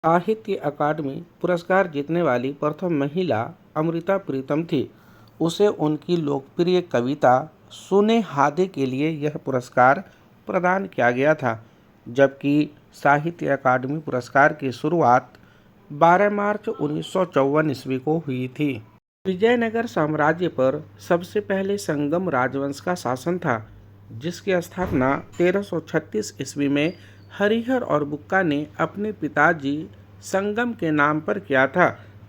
साहित्य अकादमी पुरस्कार जीतने वाली प्रथम महिला अमृता प्रीतम थी। उसे उनकी लोकप्रिय कविता सुने हादे के लिए यह पुरस्कार प्रदान किया गया था, जबकि साहित्य अकादमी पुरस्कार की शुरुआत 12 मार्च 1954 ईस्वी को हुई थी। विजयनगर साम्राज्य पर सबसे पहले संगम राजवंश का शासन था, जिसकी स्थापना 1336 ईस्वी में हरिहर और बुक्का ने अपने पिताजी संगम के नाम पर किया था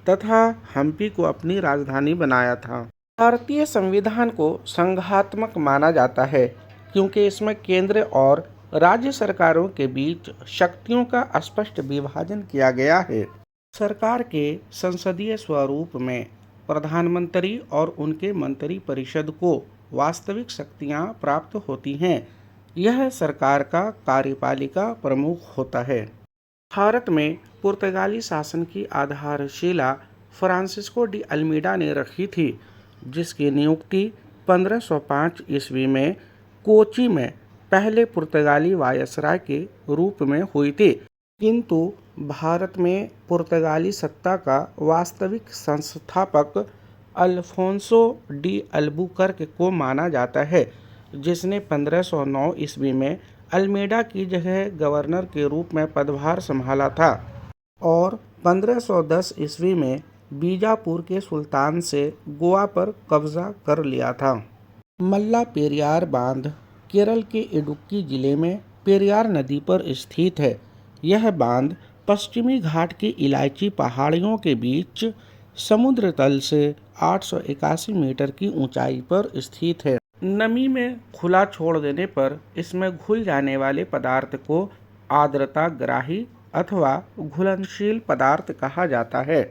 तथा हम्पी को अपनी राजधानी बनाया था। भारतीय संविधान को संघात्मक माना जाता है क्योंकि इसमें केंद्र और राज्य सरकारों के बीच शक्तियों का स्पष्ट विभाजन किया गया है। सरकार के संसदीय स्वरूप में प्रधानमंत्री और उनके मंत्रिपरिषद को वास्तविक शक्तियां प्राप्त होती हैं। यह सरकार का कार्यपालिका प्रमुख होता है। भारत में पुर्तगाली शासन की आधारशिला फ्रांसिस्को डी अल्मीडा ने रखी थी, जिसकी नियुक्ति 1505 ईस्वी में कोची में पहले पुर्तगाली वायसराय के रूप में हुई थी। किंतु भारत में पुर्तगाली सत्ता का वास्तविक संस्थापक अल्फोंसो डी अल्बुकर्क को माना जाता है, जिसने 1509 ईस्वी में अल्मेडा की जगह गवर्नर के रूप में पदभार संभाला था और 1510 ईस्वी में बीजापुर के सुल्तान से गोवा पर कब्जा कर लिया था। मल्ला पेरियार बांध केरल के इडुक्की जिले में पेरियार नदी पर स्थित है। यह बांध पश्चिमी घाट की इलायची पहाड़ियों के बीच समुद्र तल से 881 मीटर की ऊंचाई पर स्थित है। नमी में खुला छोड़ देने पर इसमें घुल जाने वाले पदार्थ को आर्द्रताग्राही अथवा घुलनशील पदार्थ कहा जाता है।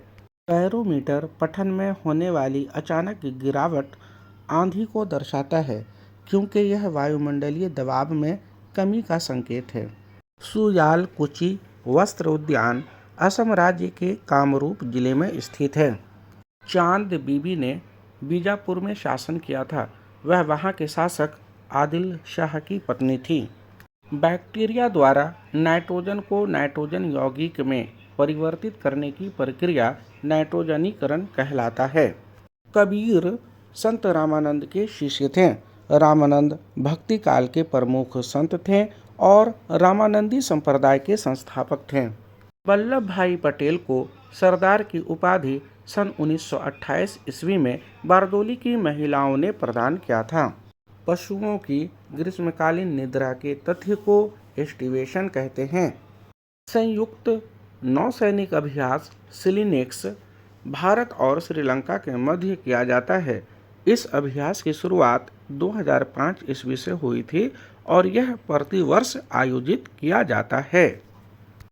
बैरोमीटर पठन में होने वाली अचानक गिरावट आंधी को दर्शाता है, क्योंकि यह वायुमंडलीय दबाव में कमी का संकेत है। सुयाल कुची वस्त्र उद्यान असम राज्य के कामरूप जिले में स्थित है। चांद बीबी ने बीजापुर में शासन किया था। वह वहां के शासक आदिल शाह की पत्नी थी। बैक्टीरिया द्वारा नाइट्रोजन को नाइट्रोजन यौगिक में परिवर्तित करने की प्रक्रिया नाइट्रोजनीकरण कहलाता है। कबीर संत रामानंद के शिष्य थे। रामानंद भक्ति काल के प्रमुख संत थे और रामानंदी संप्रदाय के संस्थापक थे। वल्लभ भाई पटेल को सरदार की उपाधि सन 1928 ईस्वी में बारदोली की महिलाओं ने प्रदान किया था। पशुओं की ग्रीष्मकालीन निद्रा के तथ्य को एस्टिवेशन कहते हैं। संयुक्त नौसैनिक अभ्यास सिलिनेक्स भारत और श्रीलंका के मध्य किया जाता है। इस अभ्यास की शुरुआत 2005 ईस्वी से हुई थी और यह प्रतिवर्ष आयोजित किया जाता है।